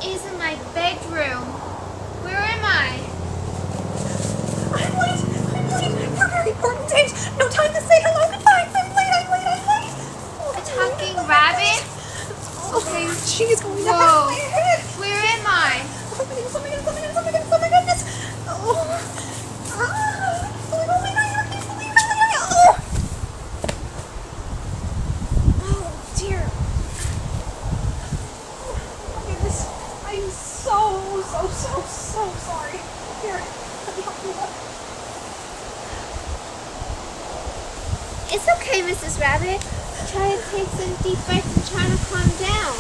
is in my bedroom. Where am I? I'm late! For very important date! No time to say hello, goodbye! I'm late! A talking rabbit? Okay. She's going to Whoa. my head! Where am I? Oh my goodness! Oh my god, I can't believe it! Oh dear. Oh my goodness. I'm so sorry. Here, let me help you up. It's okay, Mrs. Rabbit. Try to take some deep breaths and try to calm down.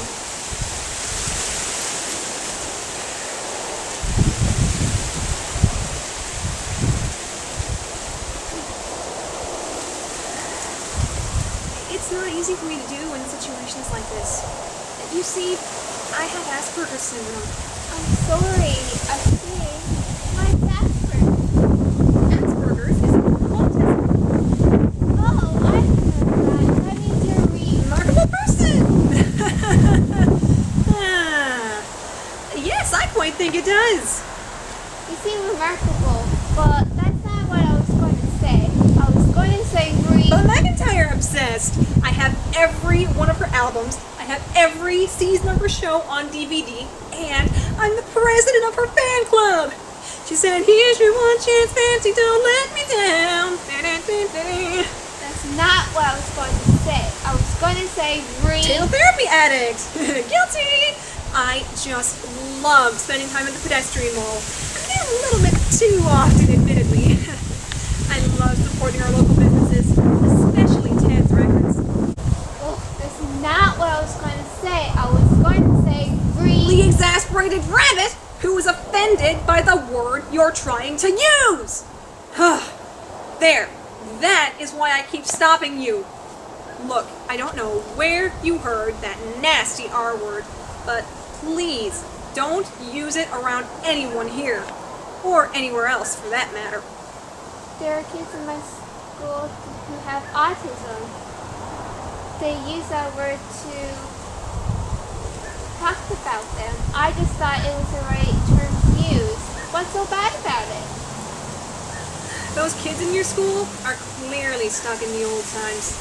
It's not easy for me to do in situations like this. You see, I have Asperger's syndrome. I'm sorry. I think mine's Asperger's. Asperger's is autism. Oh, I heard that. That means you're a Remarkable person! Yes, I quite think it does. You seem remarkable, but that's not what I was going to say. I was going to say But McIntyre obsessed. I have every one of her albums. I have every season of her show on DVD, and I'm the president of her fan club. She said, "Here's your one chance, fancy, don't let me down." That's not what I was going to say. I was going to say Tail therapy addict. Guilty. I just love spending time at the pedestrian mall. I'm there a little bit too often, admittedly. I love supporting our local businesses, especially Ted's Records. Oh, that's not what I was going to say. I was going to say The exasperated rabbit who is offended by the word you're trying to use. There. That is why I keep stopping you. Look, I don't know where you heard that nasty R word, but please don't use it around anyone here, or anywhere else for that matter. There are kids in my school who have autism. They use that word to talk about them. I just thought it was the right term to use. What's so bad about it? Those kids in your school are clearly stuck in the old times.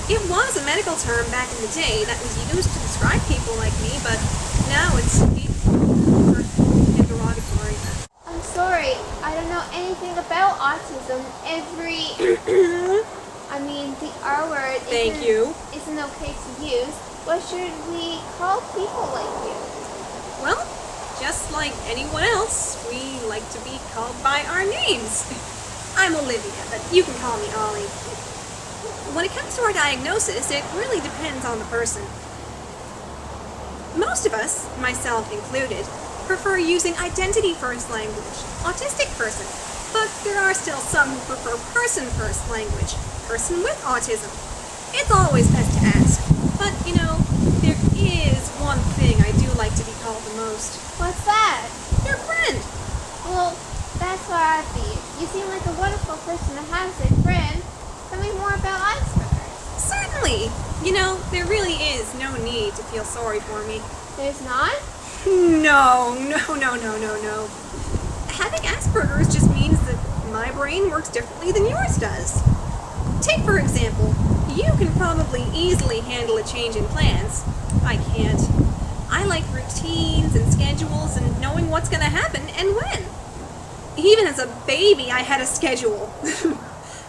It was a medical term back in the day that was used to describe people like me, but now it's hateful and derogatory. I'm sorry, I don't know anything about autism. The R word isn't okay to use. What should we call people like you? Well, just like anyone else, we like to be called by our names. I'm Olivia, but you can call me Ollie. When it comes to our diagnosis, it really depends on the person. Most of us, myself included, prefer using identity-first language, autistic person, but there are still some who prefer person-first language, person with autism. It's always best to ask, but there is one thing I do like to be called the most. What's that? Your friend. Well, that's what I'd be. You seem like a wonderful person to have as a friend. Tell me more about Asperger's. Certainly. There really is no need to feel sorry for me. There's not? No. Having Asperger's just means that my brain works differently than yours does. Take, for example, you can probably easily handle a change in plans. I can't. I like routines and schedules and knowing what's going to happen and when. Even as a baby, I had a schedule.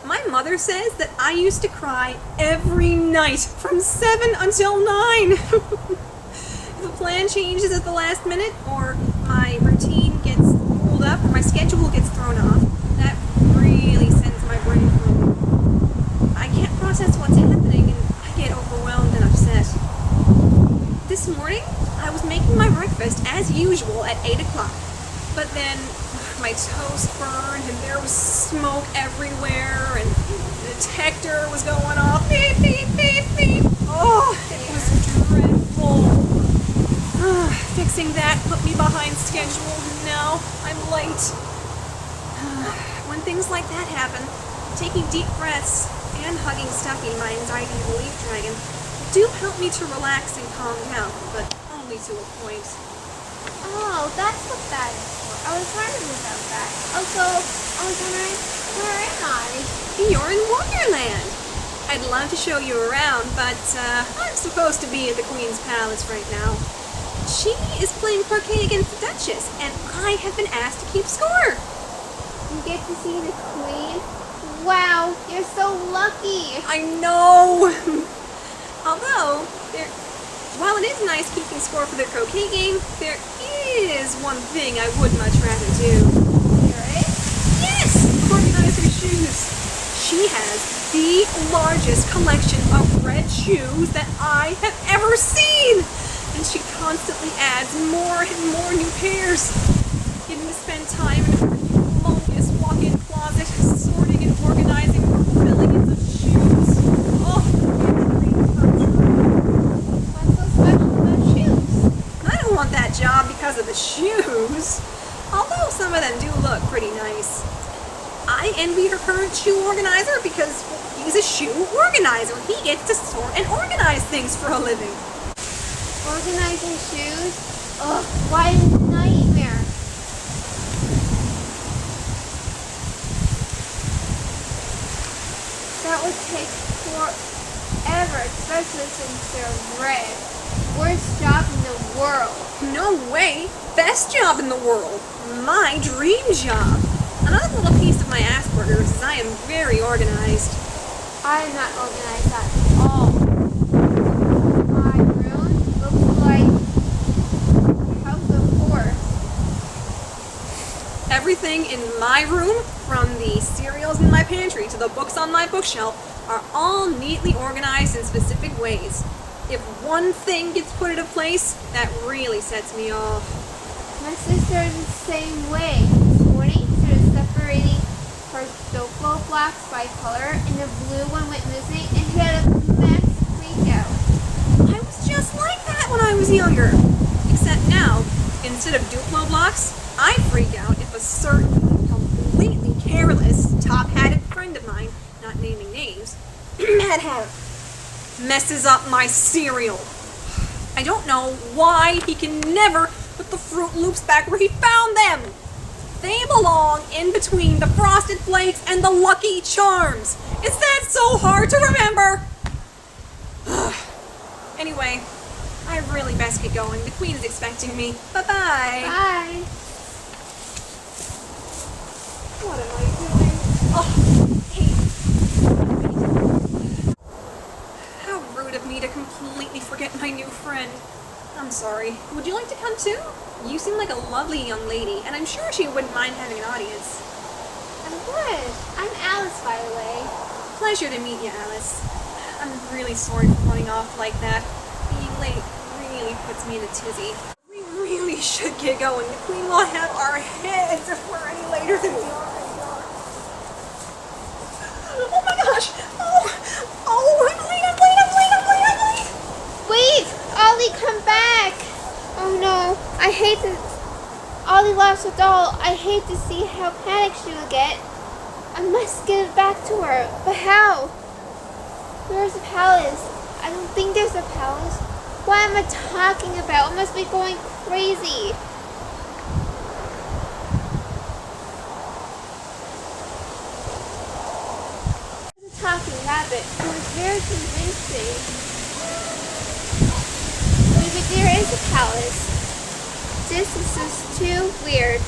My mother says that I used to cry every night from 7 until 9. If a plan changes at the last minute, or my routine gets pulled up, or my schedule gets thrown off, that really sends my brain home. I can't process what's happening, and I get overwhelmed and upset. This morning, I was making my breakfast as usual at 8 o'clock, but then my toast burned and there was smoke everywhere and the detector was going off. Beep, beep, beep, beep. Oh, it was dreadful. Fixing that put me behind schedule and now I'm late. When things like that happen, taking deep breaths and hugging Stuffy, my anxiety relief dragon, do help me to relax and calm down, but only to a point. Oh, that's what that is for. I was wondering about that. Also, I was wondering, where am I? You're in Wonderland. I'd love to show you around, but I'm supposed to be at the Queen's Palace right now. She is playing croquet against the Duchess, and I have been asked to keep score. You get to see the Queen? Wow, you're so lucky. I know. Although, while it is nice keeping score for the croquet game, there is one thing I would much rather do. There is? Yes! Organize her shoes. She has the largest collection of red shoes that I have ever seen. And she constantly adds more and more new pairs. Getting to spend time in her humongous walk-in closet, sorting and organizing millions of shoes. Oh, dream come true. What's so special about shoes? I don't want that job because of the shoes. Although some of them do look pretty nice. I envy her current shoe organizer because he's a shoe organizer. He gets to sort and organize things for a living. Organizing shoes? Ugh, what a nightmare. That would take forever, especially since they're red. Worst job in the world. No way! Best job in the world! My dream job! Another little piece of my Asperger's is I am very organized. I am not organized at all. My room looks like a house of horrors. Everything in my room, from the cereals in my pantry to the books on my bookshelf, are all neatly organized in specific ways. If one thing gets put into place, that really sets me off. My sister is the same way. This morning, she was separating her Doflo blocks by color, and the blue one went missing, and she had a mass freak out. I was just like that when I was younger. Except now, instead of Duplo blocks, I freak out if a certain completely careless, top-hatted friend of mine, not naming names, Mad Hat, messes up my cereal. I don't know why he can never put the Fruit Loops back where he found them. They belong in between the Frosted Flakes and the Lucky Charms. Is that so hard to remember? Anyway, I really best get going. The Queen is expecting me. Bye-bye. Bye. What am I doing? Oh, hey. How rude of me to completely forget my new friend. I'm sorry. Would you like to come too? You seem like a lovely young lady, and I'm sure she wouldn't mind having an audience. I would. I'm Alice, by the way. Pleasure to meet you, Alice. I'm really sorry for running off like that. Being late really puts me in a tizzy. We really should get going. The Queen will have our heads if we're any later than we already are. Oh my gosh! Oh, I'm late! Wait! Ollie, come back! Oh no, I hate to... Ollie lost a doll. I hate to see how panicked she will get. I must get it back to her. But how? Where's the palace? I don't think there's a palace. What am I talking about? I must be going crazy. It's a talking rabbit. It was very convincing. Maybe there is a palace. This is just too weird.